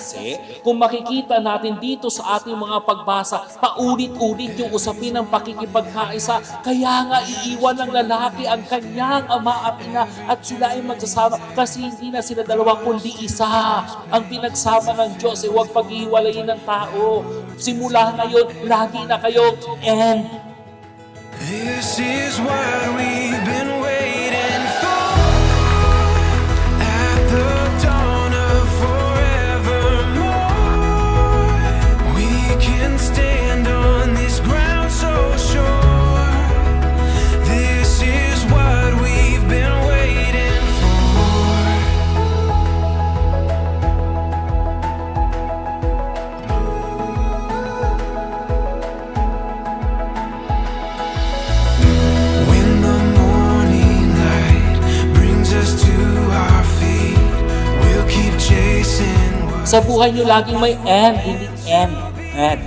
kasi kung makikita natin dito sa ating mga pagbasa, paulit-ulit yung usapin ng pakikipagkaisa. Kaya nga iiwan ng lalaki ang kanyang ama at ina at sila ay magsasama kasi hindi na sila dalawa kundi isa. Ang pinagsama ng Diyos ay huwag paghihiwalayin ng tao. Simula ngayon, lagi na kayong end. This is what we've been waiting for. At the dawn of forevermore, we can stand on this ground so sure. This is what we've been waiting for. When the morning light brings us to our feet, we'll keep chasing what Sa buhay nyo laging may end, hindi end. End.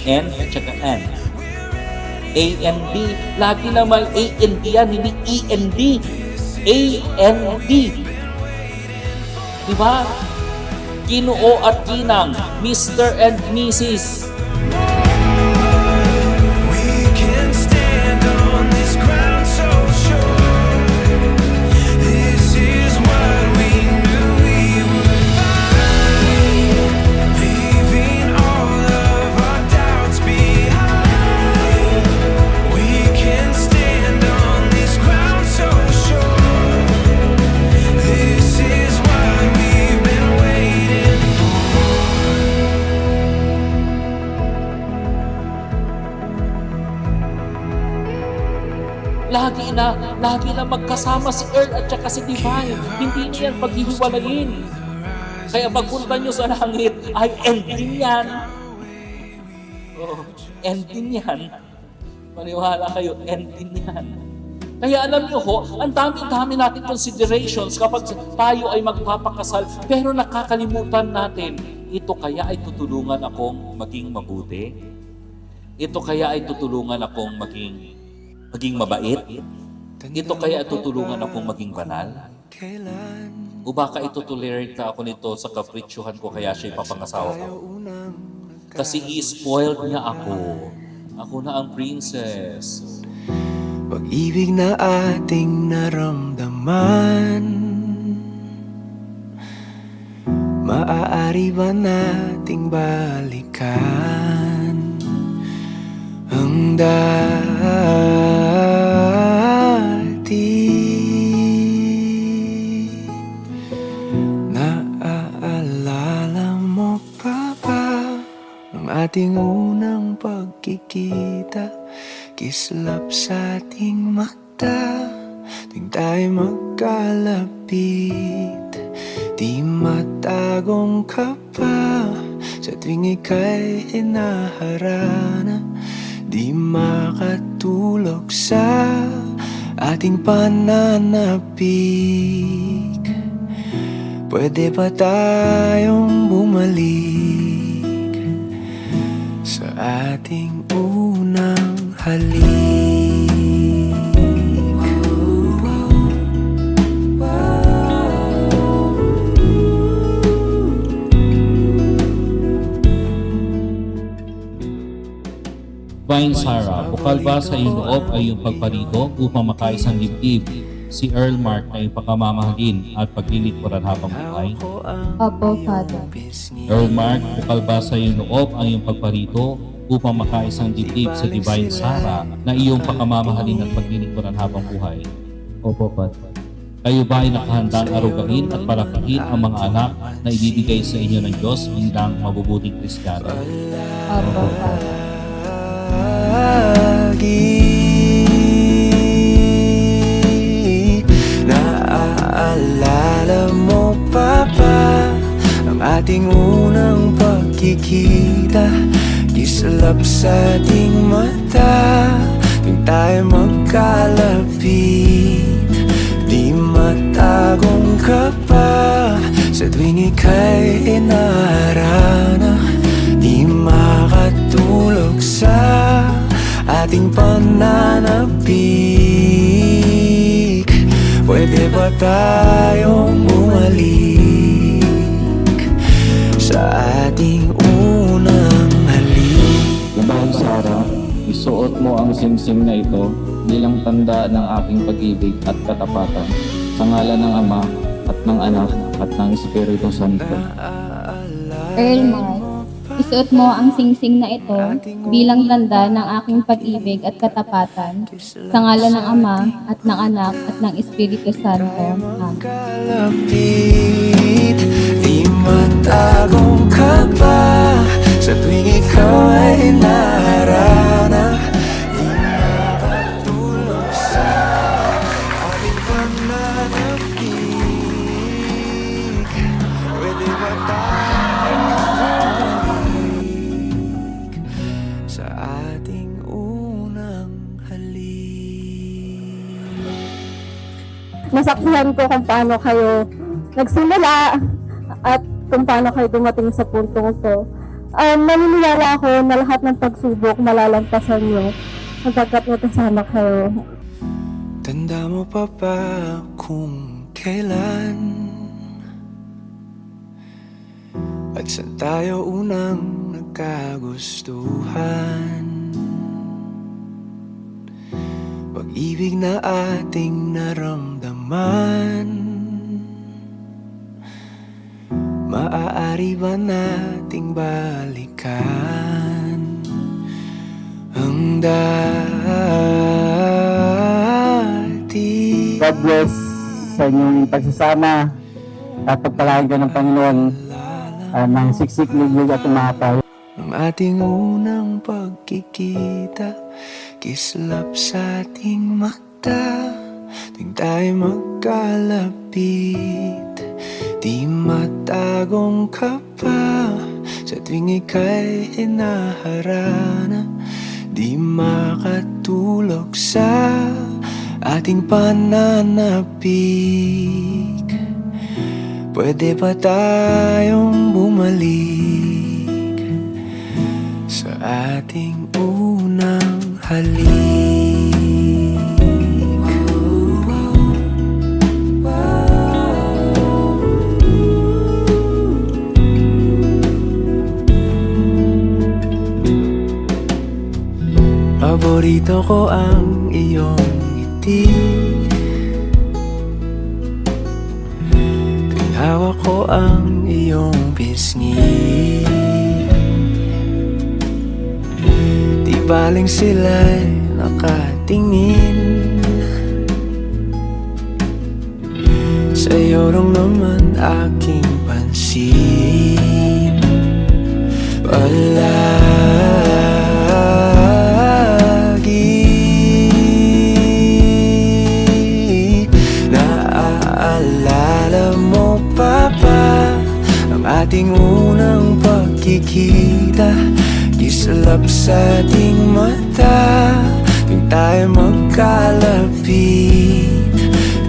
End at saka end. A-N-D. Lagi naman A-N-D yan, hindi E-N-D. A-N-D. Diba? Ginoo at ginang, Mr. and Mrs. we can stand on this ground so sure. This is what we knew we would find, leaving all of our doubts behind. We can stand on this ground so sure. This is what we've been waiting for. Lagi na magkasama si Earth at saka si Divine. Hindi niya yan paghihiwalayin. Kaya pagpunta nyo sa langit, ay end din yan. Oh, end din yan. Maniwala kayo, end din yan. Kaya alam nyo ho, ang dami-dami natin considerations kapag tayo ay magpapakasal, pero nakakalimutan natin, ito kaya ay tutulungan akong maging mabuti? Ito kaya ay tutulungan akong maging mabait? Ito kaya tutulungan akong maging banal? O baka itutolerate na ako nito sa kapritsyohan ko kaya siya ipapangasawa ko? Kasi i-spoiled niya ako. Ako na ang princess. Pag-ibig na ating naramdaman, maaari ba nating balikan ang dati? Naaalala mo pa ba ang ating unang pagkikita? Kislap sa ating mata tuwing tayo magkalapit. Di matagong ka pa sa tuwing ika'y hinaharana. Di makatulog sa ating pananapik. Pwede ba tayong bumalik sa ating unang halik? Divine Sarah, bukal ba sa iyong loob ay iyong pagparito upang makaisang dibdib? Si Earl Mark na iyong pagkamamahalin at paglilingkuran habang buhay? Opo, Father. Earl Mark, bukal ba sa iyong loob ang iyong pagparito upang makaisang dibdib sa Divine Sarah na iyong pagkamamahalin at paglilingkuran habang buhay? Opo, Father. Kayo ba ay nakahandang arugain at palakahin ang mga anak na ibibigay sa inyo ng Diyos bilang mabubuting Kristiyano? Opo, Father. Naaalala mo pa ba ang ating unang pagkikita? Kislap sa ating mata tuwing tayo magkalapit. Di matagong ka pa sa tuwing ika'y hinaharana. Di makatulog sa ating pananapik. Pwede ba tayong bumalik sa singsing na ito bilang tanda ng aking pag-ibig at katapatan. Sa ngalan ng Ama at ng Anak at ng Espiritu Santo. Earl Mark, isuot mo ang singsing na ito bilang tanda ng aking pag-ibig at katapatan. Sa ngalan ng Ama at ng Anak at ng Espiritu Santo. Amen. Kalapit, di matagong ka pa sa tuwing ikaw ay naharana. Di makatulog sa ating pananapik. Pwede ba tayong bumalik sa ating unang halik? Nasaksihan ko kung paano kayo nagsimula at kung paano kayo dumating sa puntong ito. Naniniwala ako na lahat ng pagsubok malalampasan nyo sapagkat magkasama kayo. Tanda mo pa ba kung kailan at saan tayo unang nagkagustuhan? Pag-ibig na ating naramdaman, maaari ba nating balikan ang dati? God bless sa inyong pagsasama at pagpalain ka ng Panginoon ng siksik, liglig at umatay. Ang ating unang pagkikita, kislap sa ating mata, tuwing tayo magkalapit. Di matagong ka pa sa tuwing ika'y hinaharana. Di makatulog sa ating pananapik. Pwede ba tayong bumalik sa ating unang halik? Paborito ko ang iyong ngiti, tuwing hawak ko ang iyong pisngi. Di baling sila'y nakatingin, sa'yo lang naman aking pansin. Naaalala mo pa ba ang ating unang pagkikita? Kislap sa ating mata, tuwing tayo magkalapit.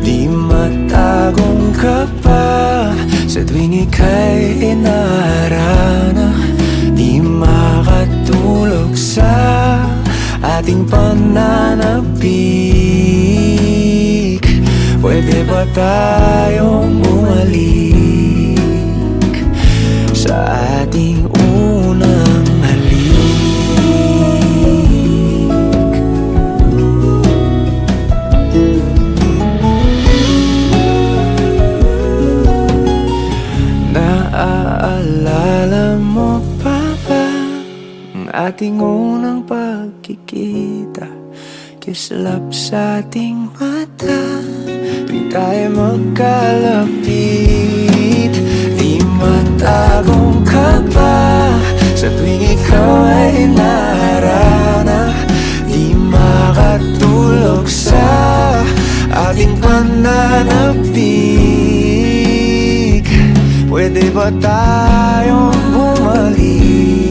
Di matagong ka pa sa tuwing ika'y inaharana. Di makatulog sa ating pananapik. Pwede ba tayong bumalik sa ating unang halik? Naaalala mo pa ba ang ating unang pagkikita? Kislap sa ating mata, tuwing tayo magkalapit. Di matagong ka pa sa tuwing ikaw ay naharana. Di makatulog sa ating pananapik. Pwede ba tayong bumalik